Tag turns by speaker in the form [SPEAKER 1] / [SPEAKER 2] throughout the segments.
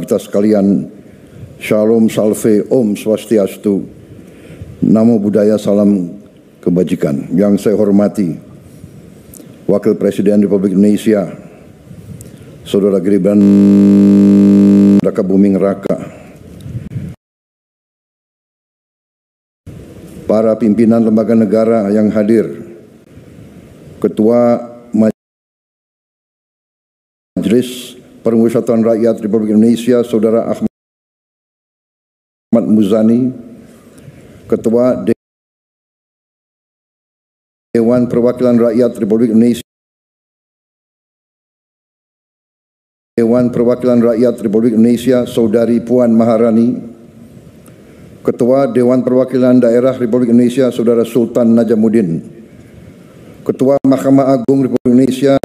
[SPEAKER 1] kita sekalian, Shalom, Salve, Om Swastiastu, Namo Buddhaya, Salam Kebajikan. Yang saya hormati Wakil Presiden Republik Indonesia, Saudara Gibran Raka Buming Raka, para pimpinan lembaga negara yang hadir, Ketua Majelis Permusyawaratan Rakyat Republik Indonesia Saudara Ahmad Muzani, Ketua Dewan Perwakilan Rakyat Republik Indonesia, Dewan Perwakilan Rakyat Republik Indonesia Saudari Puan Maharani, Ketua Dewan Perwakilan Daerah Republik Indonesia Saudara Sultan Najamuddin, Ketua Mahkamah Agung Republik Indonesia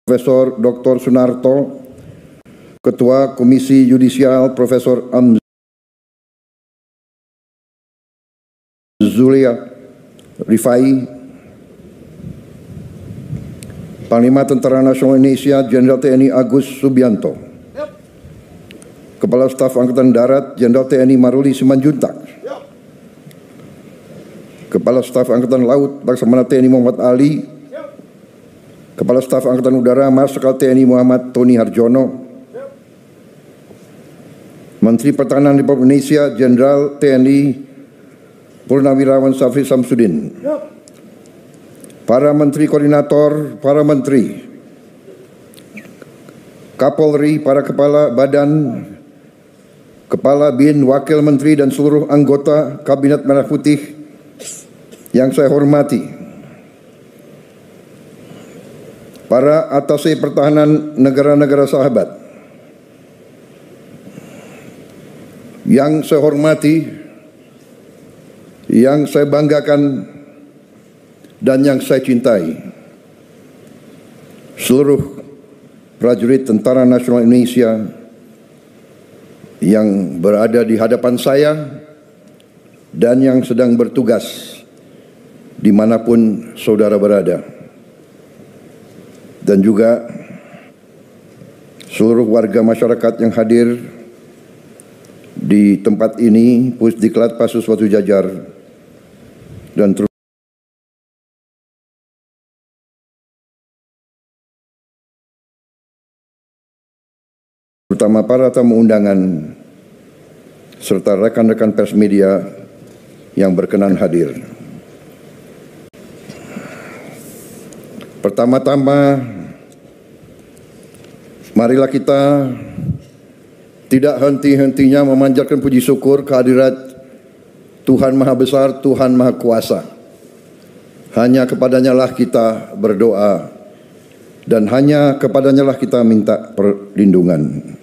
[SPEAKER 1] Profesor Dr. Sunarto, Ketua Komisi Yudisial Profesor Zulia Rifai, Panglima Tentara Nasional Indonesia Jenderal TNI Agus Subianto, Kepala Staf Angkatan Darat Jenderal TNI Maruli Simanjuntak, Kepala Staf Angkatan Laut Laksamana TNI Muhammad Ali, Kepala Staf Angkatan Udara Marsikal TNI Muhammad Tony Harjono, Menteri Pertahanan Republik Indonesia Jenderal TNI Purnawirawan Syafri Samsudin, para Menteri Koordinator, para Menteri, Kapolri, para Kepala Badan, Kepala BIN, Wakil Menteri dan seluruh anggota Kabinet Merah Putih yang saya hormati, para atase pertahanan negara-negara sahabat yang saya hormati, yang saya banggakan dan yang saya cintai, seluruh prajurit Tentara Nasional Indonesia yang berada di hadapan saya dan yang sedang bertugas dimanapun saudara berada, dan juga seluruh warga masyarakat yang hadir di tempat ini, Pusdiklat Pasus Watu Jajar, dan terutama para tamu undangan serta rekan-rekan pers media yang berkenan hadir. Pertama-tama, marilah kita tidak henti-hentinya memanjatkan puji syukur kehadirat Tuhan Maha Besar, Tuhan Maha Kuasa. Hanya kepadanya lah kita berdoa dan hanya kepadanya lah kita minta perlindungan.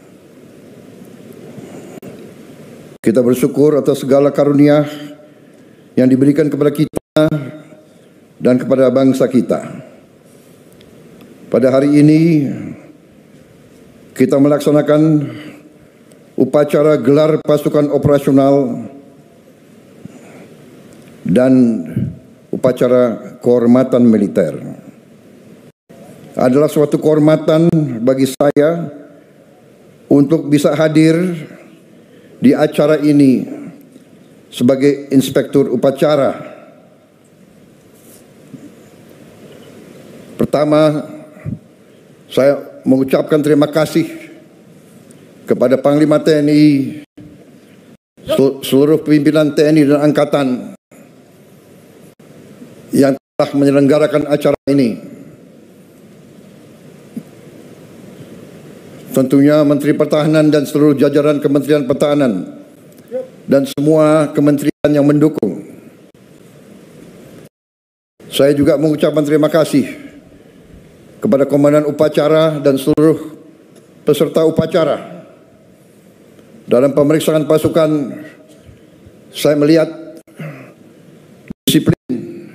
[SPEAKER 1] Kita bersyukur atas segala karunia yang diberikan kepada kita dan kepada bangsa kita. Pada hari ini kita melaksanakan upacara gelar pasukan operasional dan upacara kehormatan militer. Adalah suatu kehormatan bagi saya untuk bisa hadir di acara ini sebagai inspektur upacara. Pertama, saya mengucapkan terima kasih kepada Panglima TNI, seluruh pimpinan TNI dan Angkatan yang telah menyelenggarakan acara ini. Tentunya Menteri Pertahanan dan seluruh jajaran Kementerian Pertahanan dan semua kementerian yang mendukung. Saya juga mengucapkan terima kasih kepada Komandan Upacara dan seluruh peserta upacara. Dalam pemeriksaan pasukan, saya melihat disiplin,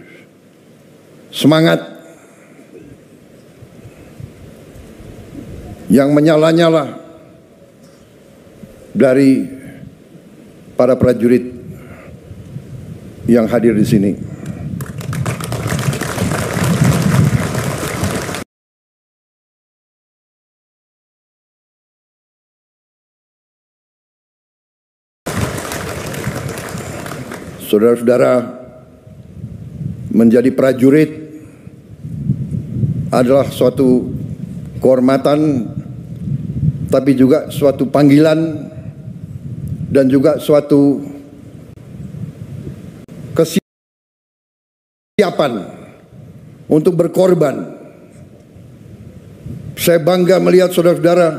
[SPEAKER 1] semangat yang menyala-nyala dari para prajurit yang hadir di sini. Saudara-saudara, menjadi prajurit adalah suatu kehormatan, tapi juga suatu panggilan dan juga suatu kesiapan untuk berkorban. Saya bangga melihat saudara-saudara,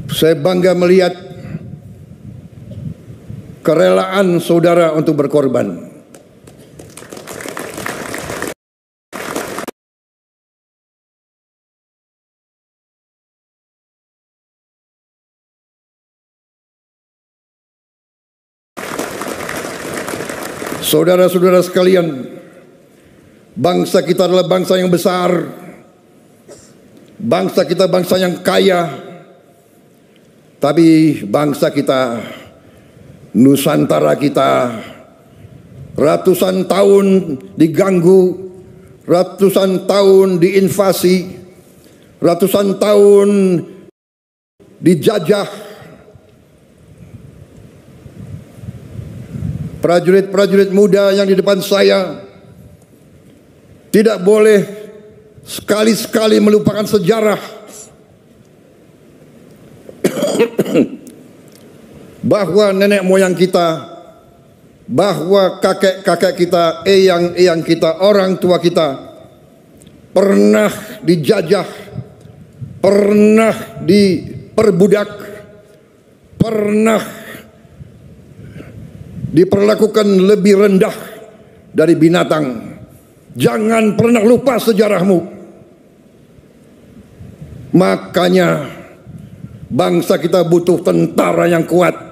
[SPEAKER 1] saya bangga melihat kerelaan saudara untuk berkorban. Saudara-saudara sekalian, bangsa kita adalah bangsa yang besar, bangsa kita bangsa yang kaya, tapi bangsa kita, Nusantara kita, ratusan tahun diganggu, ratusan tahun diinvasi, ratusan tahun dijajah. Prajurit-prajurit muda yang di depan saya tidak boleh sekali-sekali melupakan sejarah bahwa nenek moyang kita, bahwa kakek-kakek kita, eyang-eyang kita, orang tua kita pernah dijajah, pernah diperbudak, pernah diperlakukan lebih rendah dari binatang. Jangan pernah lupa sejarahmu. Makanya bangsa kita butuh tentara yang kuat.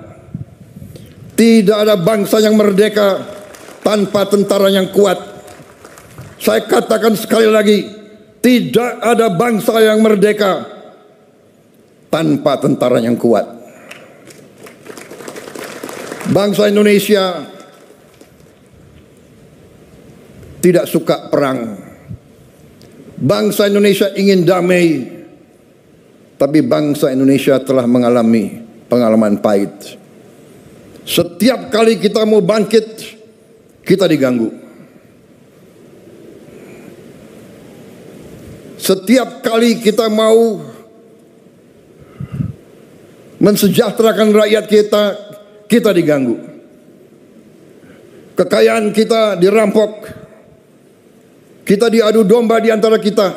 [SPEAKER 1] Tidak ada bangsa yang merdeka tanpa tentara yang kuat. Saya katakan sekali lagi, tidak ada bangsa yang merdeka tanpa tentara yang kuat. Bangsa Indonesia tidak suka perang. Bangsa Indonesia ingin damai, tapi bangsa Indonesia telah mengalami pengalaman pahit. Setiap kali kita mau bangkit, kita diganggu. Setiap kali kita mau mensejahterakan rakyat kita, kita diganggu. Kekayaan kita dirampok. Kita diadu domba di antara kita.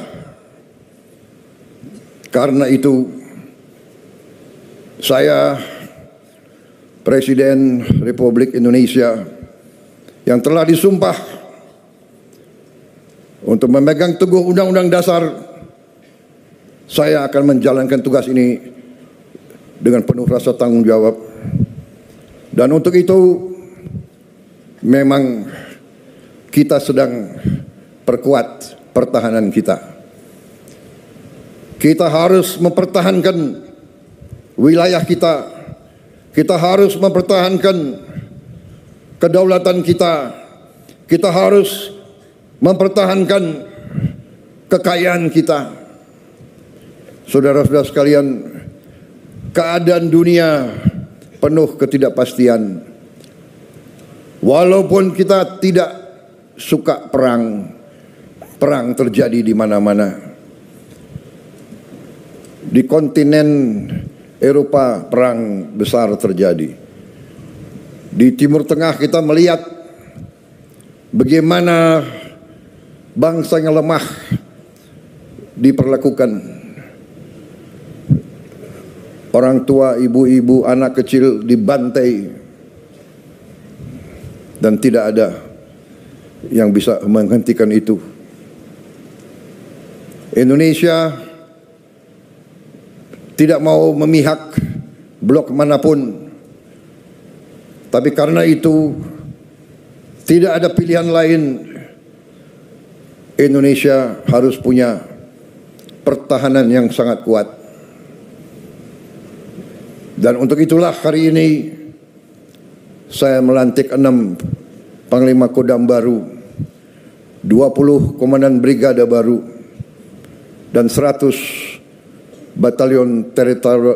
[SPEAKER 1] Karena itu, saya, Presiden Republik Indonesia yang telah disumpah untuk memegang teguh Undang-Undang Dasar, saya akan menjalankan tugas ini dengan penuh rasa tanggung jawab. Dan untuk itu memang kita sedang perkuat pertahanan kita. Kita harus mempertahankan wilayah kita. Kita harus mempertahankan kedaulatan kita. Kita harus mempertahankan kekayaan kita. Saudara-saudara sekalian, keadaan dunia penuh ketidakpastian. Walaupun kita tidak suka perang, perang terjadi di mana-mana. Di kontinen Eropa perang besar terjadi. Di Timur Tengah kita melihat bagaimana bangsa yang lemah diperlakukan. Orang tua, ibu-ibu, anak kecil dibantai, dan tidak ada yang bisa menghentikan itu. Indonesia tidak mau memihak blok manapun, tapi karena itu tidak ada pilihan lain. Indonesia harus punya pertahanan yang sangat kuat. Dan untuk itulah hari ini saya melantik 6 Panglima Kodam baru, 20 Komandan Brigada baru, dan 100 Batalion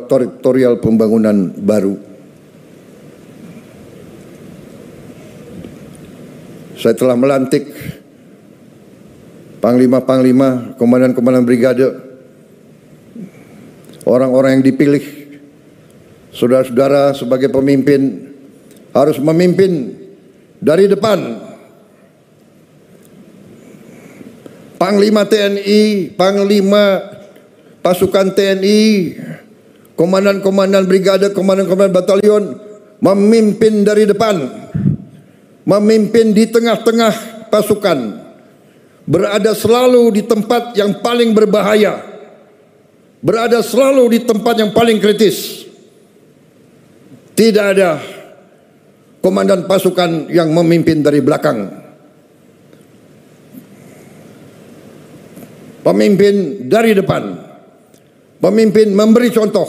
[SPEAKER 1] Teritorial Pembangunan baru. saya telah melantik panglima-panglima, komandan-komandan brigade, orang-orang yang dipilih, saudara-saudara sebagai pemimpin harus memimpin dari depan. Panglima TNI, Panglima pasukan TNI, komandan-komandan brigade, komandan-komandan batalion memimpin dari depan, memimpin di tengah-tengah pasukan, berada selalu di tempat yang paling berbahaya, berada selalu di tempat yang paling kritis. Tidak ada komandan pasukan yang memimpin dari belakang. Pemimpin dari depan, pemimpin memberi contoh,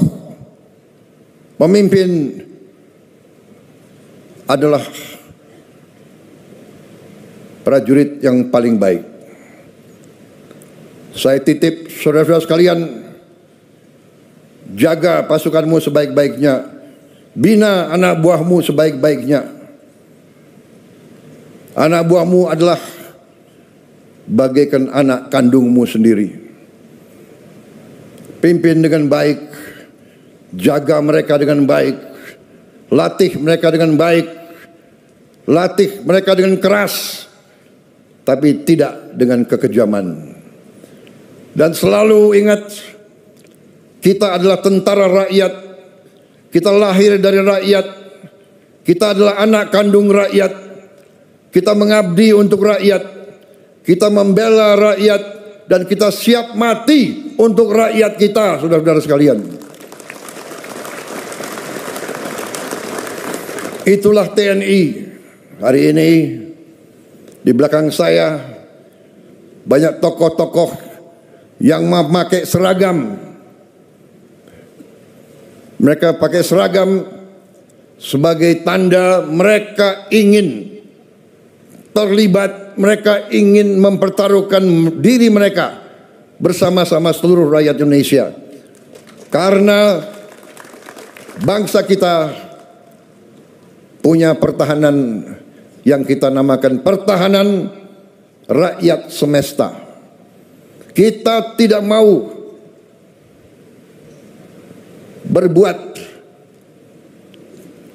[SPEAKER 1] pemimpin adalah prajurit yang paling baik. Saya titip saudara-saudara sekalian, jaga pasukanmu sebaik-baiknya, bina anak buahmu sebaik-baiknya. Anak buahmu adalah bagaikan anak kandungmu sendiri. Pimpin dengan baik, jaga mereka dengan baik, latih mereka dengan baik, latih mereka dengan keras, tapi tidak dengan kekejaman. Dan selalu ingat, kita adalah tentara rakyat, kita lahir dari rakyat, kita adalah anak kandung rakyat, kita mengabdi untuk rakyat, kita membela rakyat, dan kita siap mati untuk rakyat kita, saudara-saudara sekalian. Itulah TNI. Hari ini di belakang saya banyak tokoh-tokoh yang memakai seragam. Mereka pakai seragam sebagai tanda mereka ingin terlibat, mereka ingin mempertaruhkan diri mereka bersama-sama seluruh rakyat Indonesia. Karena bangsa kita punya pertahanan yang kita namakan pertahanan rakyat semesta. Kita tidak mau berbuat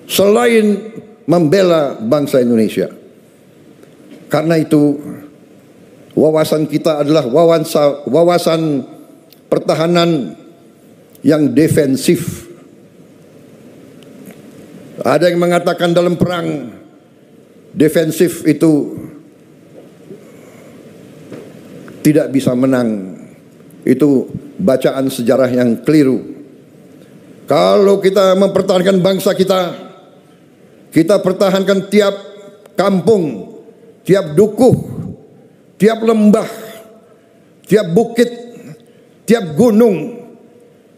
[SPEAKER 1] selain membela bangsa Indonesia. Karena itu wawasan kita adalah wawasan pertahanan yang defensif. Ada yang mengatakan dalam perang defensif itu tidak bisa menang. Itu bacaan sejarah yang keliru. Kalau kita mempertahankan bangsa kita, kita pertahankan tiap kampung, tiap dukuh, tiap lembah, tiap bukit, tiap gunung,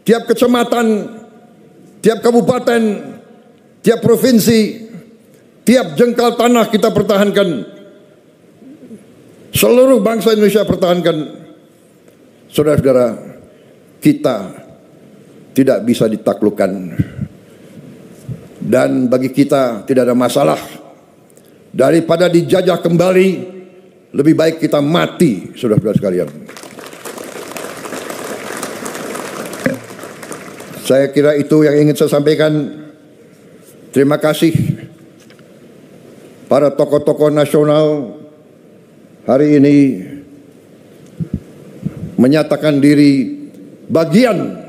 [SPEAKER 1] tiap kecamatan, tiap kabupaten, tiap provinsi, tiap jengkal tanah kita pertahankan. Seluruh bangsa Indonesia pertahankan. Saudara-saudara, kita tidak bisa ditaklukkan. Dan bagi kita tidak ada masalah. Daripada dijajah kembali, lebih baik kita mati, saudara-saudara sekalian. Saya kira itu yang ingin saya sampaikan. Terima kasih para tokoh-tokoh nasional hari ini menyatakan diri bagian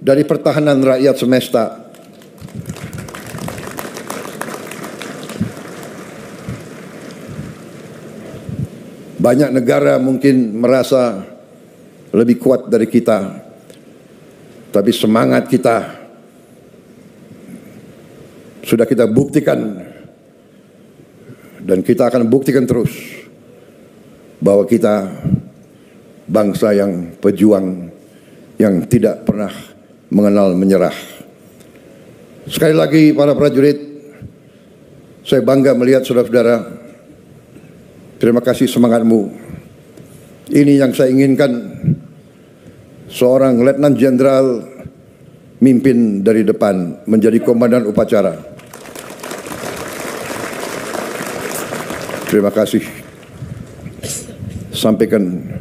[SPEAKER 1] dari pertahanan rakyat semesta. Banyak negara mungkin merasa lebih kuat dari kita, tapi semangat kita sudah kita buktikan, dan kita akan buktikan terus bahwa kita bangsa yang pejuang, yang tidak pernah mengenal menyerah. Sekali lagi para prajurit, saya bangga melihat saudara-saudara. Terima kasih semangatmu. Ini yang saya inginkan, seorang Letnan Jenderal mimpin dari depan, menjadi komandan upacara. Terima kasih. Sampaikan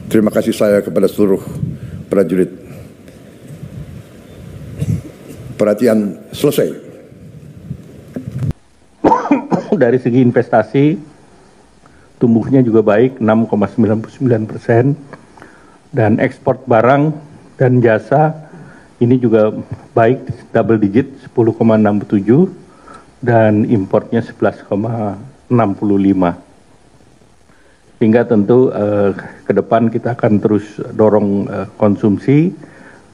[SPEAKER 1] terima kasih saya kepada seluruh prajurit. Perhatian selesai.
[SPEAKER 2] Dari segi investasi, tumbuhnya juga baik 6,99%, dan ekspor barang dan jasa ini juga baik double digit 10,67, dan importnya 11,65. Sehingga tentu ke depan kita akan terus dorong konsumsi,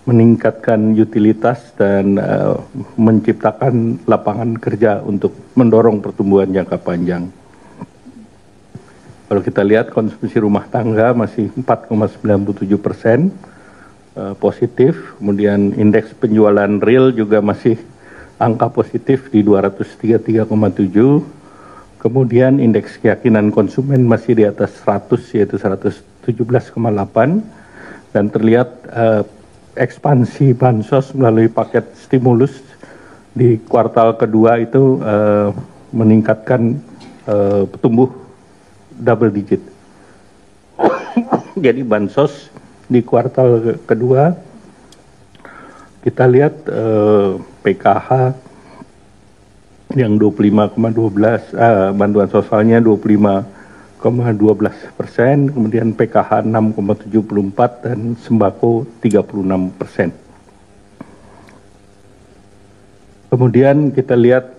[SPEAKER 2] meningkatkan utilitas, dan menciptakan lapangan kerja untuk mendorong pertumbuhan jangka panjang. Kalau kita lihat konsumsi rumah tangga masih 4,97%, positif. Kemudian indeks penjualan real juga masih angka positif di 233,7. Kemudian indeks keyakinan konsumen masih di atas 100, yaitu 117,8. Dan terlihat ekspansi bansos melalui paket stimulus di kuartal kedua itu meningkatkan tumbuh double digit. Jadi bansos di kuartal kedua kita lihat PKH yang 25,12, bantuan sosialnya 25,12%, kemudian PKH 6,74, dan sembako 36%. Kemudian kita lihat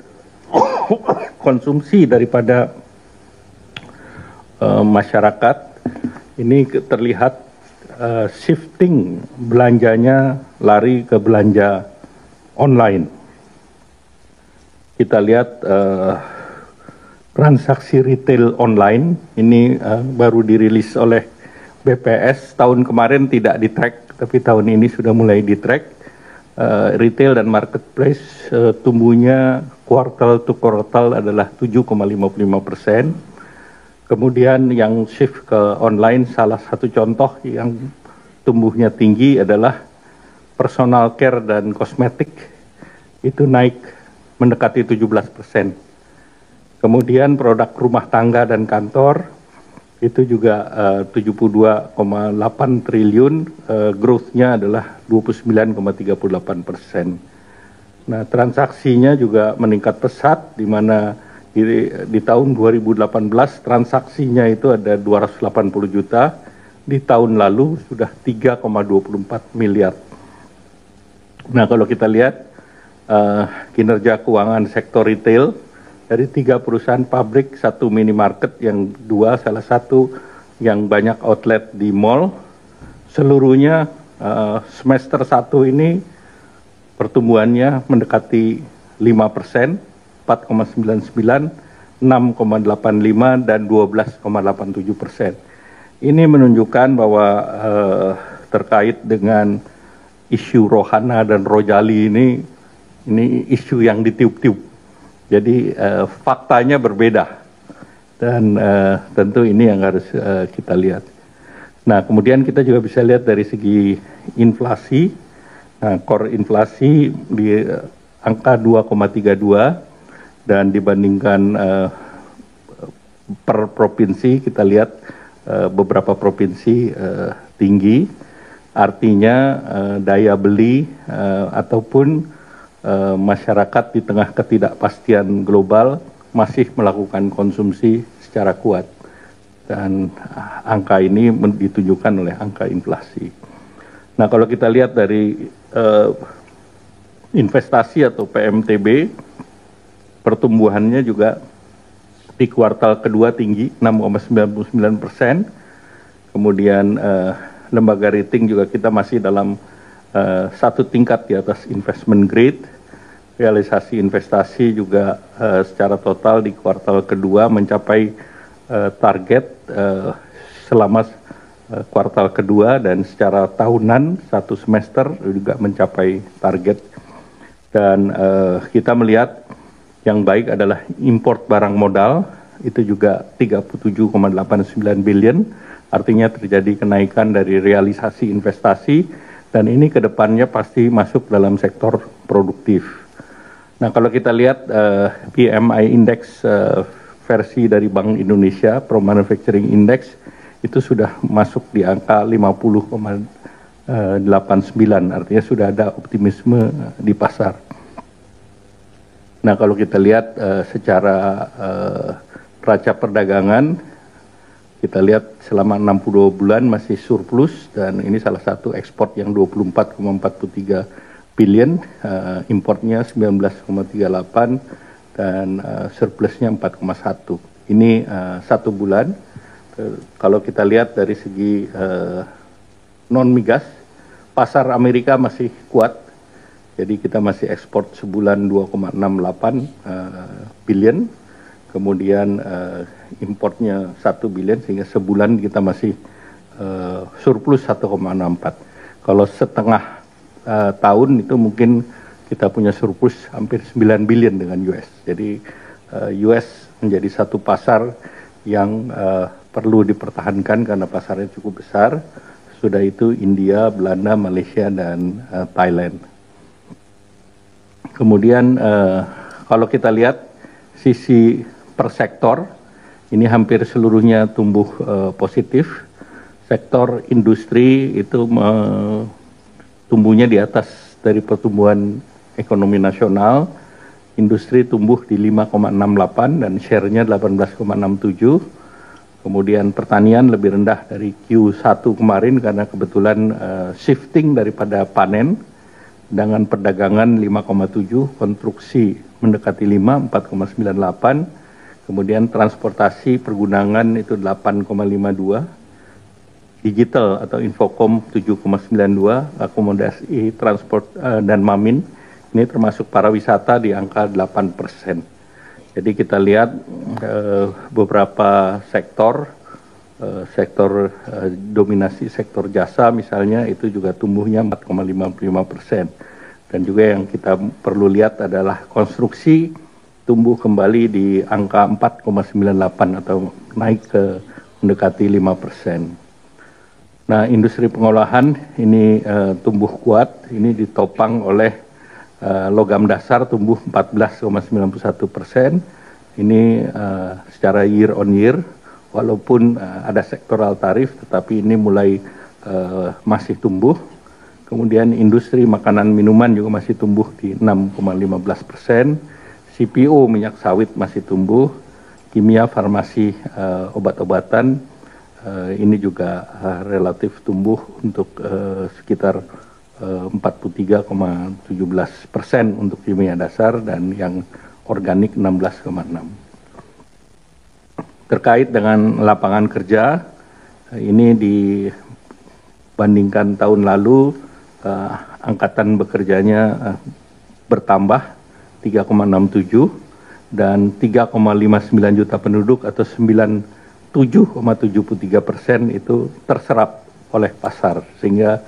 [SPEAKER 2] konsumsi daripada masyarakat ini terlihat shifting belanjanya lari ke belanja online. Kita lihat transaksi retail online ini baru dirilis oleh BPS. Tahun kemarin tidak di-track, tapi tahun ini sudah mulai di-track. Retail dan marketplace tumbuhnya kuartal to kuartal adalah 7,55%. Kemudian yang shift ke online, salah satu contoh yang tumbuhnya tinggi adalah personal care dan kosmetik, itu naik mendekati 17%. Kemudian produk rumah tangga dan kantor itu juga 72,8 triliun, growth-nya adalah 29,38%. Nah, transaksinya juga meningkat pesat, di mana di tahun 2018 transaksinya itu ada 280 juta, di tahun lalu sudah 3,24 miliar. Nah, kalau kita lihat kinerja keuangan sektor retail, dari 3 perusahaan pabrik, 1 minimarket, yang 2 salah satu yang banyak outlet di mall, seluruhnya semester 1 ini pertumbuhannya mendekati 5%, 4,99, 6,85, dan 12,87%. Ini menunjukkan bahwa terkait dengan isu Rohana dan Rojali ini isu yang ditiup-tiup. Jadi faktanya berbeda, dan tentu ini yang harus kita lihat. Nah, kemudian kita juga bisa lihat dari segi inflasi. Nah, core inflasi di angka 2,32, dan dibandingkan per provinsi kita lihat beberapa provinsi tinggi, artinya daya beli ataupun masyarakat di tengah ketidakpastian global masih melakukan konsumsi secara kuat, dan angka ini ditunjukkan oleh angka inflasi. Nah, kalau kita lihat dari investasi atau PMTB, pertumbuhannya juga di kuartal kedua tinggi 6,99%. Kemudian lembaga rating juga kita masih dalam satu tingkat di atas investment grade. Realisasi investasi juga secara total di kuartal kedua mencapai target selama kuartal kedua, dan secara tahunan satu semester juga mencapai target. Dan kita melihat yang baik adalah import barang modal, itu juga 37,89 billion, artinya terjadi kenaikan dari realisasi investasi, dan ini ke depannya pasti masuk dalam sektor produktif. Nah, kalau kita lihat PMI Index versi dari Bank Indonesia, Pro Manufacturing Index, itu sudah masuk di angka 50,89, artinya sudah ada optimisme di pasar. Nah, kalau kita lihat secara raca perdagangan, kita lihat selama 62 bulan masih surplus, dan ini salah satu ekspor yang 24,43 billion, importnya 19,38, dan surplusnya 4,1. Ini satu bulan. Kalau kita lihat dari segi non-migas, pasar Amerika masih kuat. Jadi kita masih ekspor sebulan 2,68 billion, kemudian importnya 1 billion, sehingga sebulan kita masih surplus 1,64. Kalau setengah tahun itu mungkin kita punya surplus hampir 9 billion dengan US. Jadi US menjadi satu pasar yang perlu dipertahankan karena pasarnya cukup besar. Sudah itu India, Belanda, Malaysia, dan Thailand. Kemudian kalau kita lihat sisi per sektor, ini hampir seluruhnya tumbuh positif. Sektor industri itu tumbuhnya di atas dari pertumbuhan ekonomi nasional. Industri tumbuh di 5,68 dan share-nya 18,67. Kemudian pertanian lebih rendah dari Q1 kemarin karena kebetulan shifting daripada panen. Dengan perdagangan 5,7, konstruksi mendekati 5, 4,98. Kemudian transportasi pergunangan itu 8,52. Digital atau Infocom 7,92, akomodasi, transport dan Mamin ini termasuk pariwisata di angka 8%. Jadi kita lihat beberapa sektor, dominasi sektor jasa misalnya itu juga tumbuhnya 4,55%. Dan juga yang kita perlu lihat adalah konstruksi tumbuh kembali di angka 4,98 atau naik ke mendekati 5%. Nah, industri pengolahan ini tumbuh kuat, ini ditopang oleh logam dasar tumbuh 14,91%. Ini secara year on year, walaupun ada sektoral tarif, tetapi ini mulai masih tumbuh. Kemudian industri makanan minuman juga masih tumbuh di 6,15%. CPO minyak sawit masih tumbuh. Kimia, farmasi, obat-obatan ini juga relatif tumbuh untuk sekitar 43,17% untuk kimia dasar, dan yang organik 16,6%. Terkait dengan lapangan kerja, ini dibandingkan tahun lalu, angkatan bekerjanya bertambah 3,67 dan 3,59 juta penduduk atau 97,73% itu terserap oleh pasar, sehingga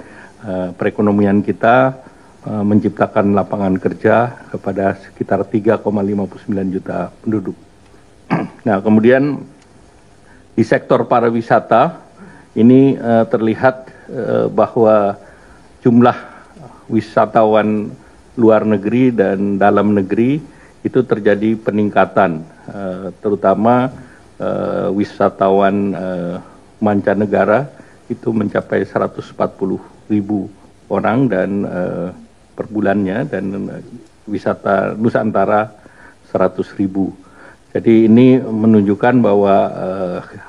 [SPEAKER 2] perekonomian kita menciptakan lapangan kerja kepada sekitar 3,59 juta penduduk. Nah, kemudian di sektor pariwisata ini terlihat bahwa jumlah wisatawan luar negeri dan dalam negeri itu terjadi peningkatan, terutama wisatawan mancanegara itu mencapai 140.000 orang dan per bulannya, dan wisata Nusantara 100.000. Jadi ini menunjukkan bahwa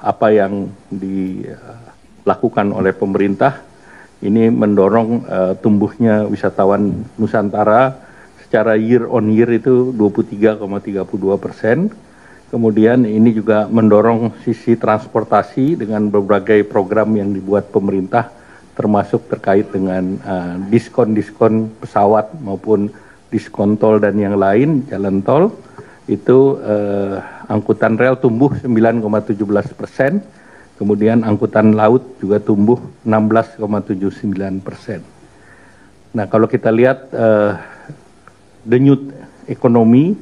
[SPEAKER 2] apa yang dilakukan oleh pemerintah ini mendorong tumbuhnya wisatawan Nusantara secara year on year itu 23,32%. Kemudian ini juga mendorong sisi transportasi dengan berbagai program yang dibuat pemerintah, termasuk terkait dengan diskon-diskon pesawat maupun diskon tol dan yang lain, jalan tol. Itu angkutan rel tumbuh 9,17%, kemudian angkutan laut juga tumbuh 16,79%. Nah, kalau kita lihat denyut ekonomi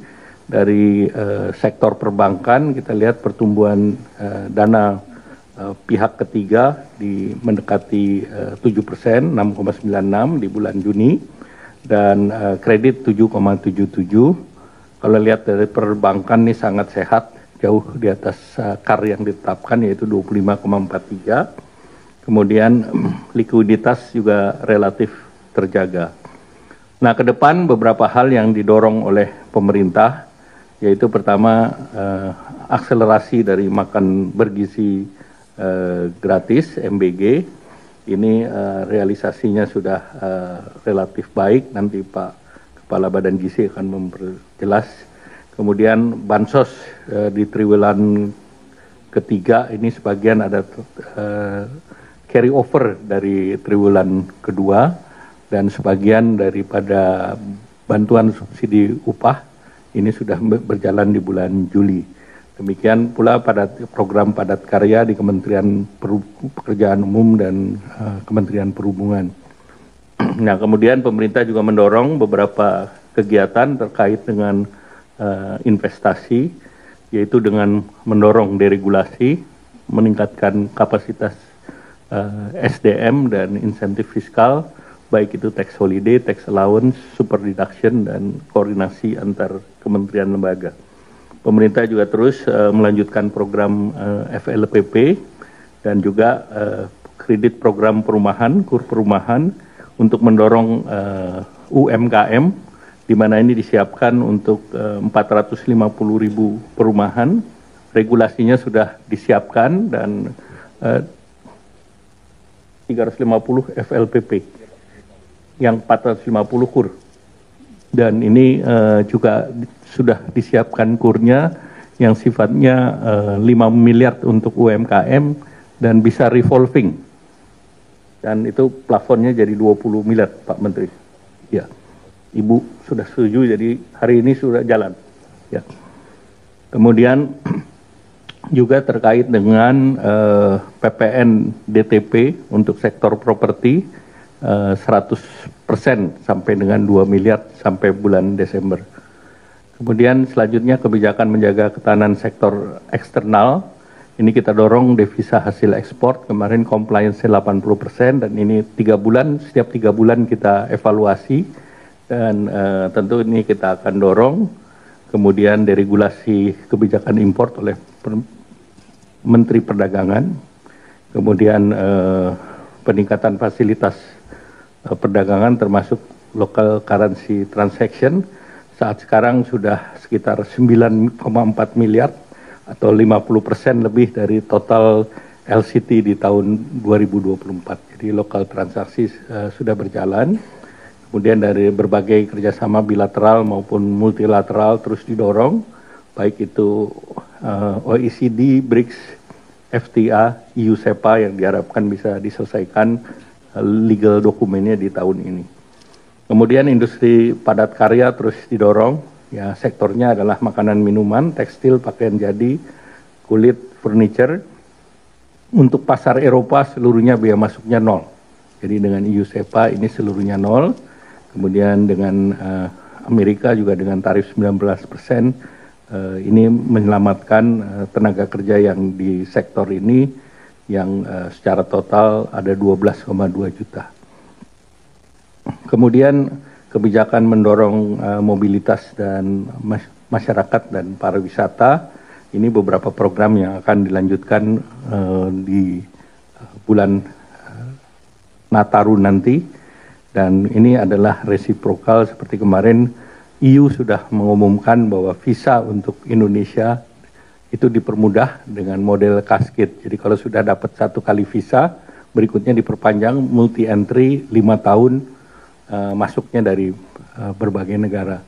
[SPEAKER 2] dari sektor perbankan, kita lihat pertumbuhan dana pihak ketiga mendekati 7%, 6,96 di bulan Juni, dan kredit 7,77. Kalau lihat dari perbankan ini sangat sehat, jauh di atas KAR yang ditetapkan, yaitu 25,43. Kemudian likuiditas juga relatif terjaga. Nah, ke depan beberapa hal yang didorong oleh pemerintah, yaitu pertama akselerasi dari makan bergizi gratis MBG. Ini realisasinya sudah relatif baik, nanti Pak Kepala Badan Gizi akan memperjelas. Kemudian bansos di triwulan ketiga ini sebagian ada carry over dari triwulan kedua, dan sebagian daripada bantuan subsidi upah ini sudah berjalan di bulan Juli. Demikian pula pada program padat karya di Kementerian Pekerjaan Umum dan Kementerian Perhubungan. Nah, kemudian pemerintah juga mendorong beberapa kegiatan terkait dengan investasi, yaitu dengan mendorong deregulasi, meningkatkan kapasitas SDM dan insentif fiskal, baik itu tax holiday, tax allowance, super deduction, dan koordinasi antar kementerian lembaga. Pemerintah juga terus melanjutkan program FLPP dan juga kredit program perumahan, KUR perumahan, untuk mendorong UMKM, di mana ini disiapkan untuk 450.000 perumahan. Regulasinya sudah disiapkan dan 350 FLPP, yang 450 KUR. Dan ini juga sudah disiapkan KUR-nya yang sifatnya 5 miliar untuk UMKM dan bisa revolving. Dan itu plafonnya jadi 20 miliar, Pak Menteri. Ya, Ibu sudah setuju, jadi hari ini sudah jalan. Ya. Kemudian juga terkait dengan PPN DTP untuk sektor properti 100% sampai dengan 2 miliar sampai bulan Desember. Kemudian selanjutnya kebijakan menjaga ketahanan sektor eksternal. Ini kita dorong devisa hasil ekspor, kemarin compliance 80%, dan ini 3 bulan, setiap 3 bulan kita evaluasi, dan tentu ini kita akan dorong. Kemudian deregulasi kebijakan impor oleh Menteri Perdagangan, kemudian peningkatan fasilitas perdagangan termasuk local currency transaction, saat sekarang sudah sekitar 9,4 miliar atau 50% lebih dari total LCT di tahun 2024. Jadi local transaksi sudah berjalan. Kemudian dari berbagai kerjasama bilateral maupun multilateral terus didorong, baik itu OECD, BRICS, FTA, EU SEPA yang diharapkan bisa diselesaikan legal dokumennya di tahun ini. Kemudian industri padat karya terus didorong, ya sektornya adalah makanan minuman, tekstil, pakaian jadi, kulit, furniture. Untuk pasar Eropa seluruhnya biaya masuknya 0. Jadi dengan EU SEPA ini seluruhnya 0. Kemudian dengan Amerika juga dengan tarif 19%, ini menyelamatkan tenaga kerja yang di sektor ini yang secara total ada 12,2 juta. Kemudian kebijakan mendorong mobilitas dan masyarakat dan pariwisata, ini beberapa program yang akan dilanjutkan di bulan Nataru nanti. Dan ini adalah resiprokal seperti kemarin EU sudah mengumumkan bahwa visa untuk Indonesia itu dipermudah dengan model cascade. Jadi kalau sudah dapat 1 kali visa, berikutnya diperpanjang multi entry 5 tahun masuknya dari berbagai negara.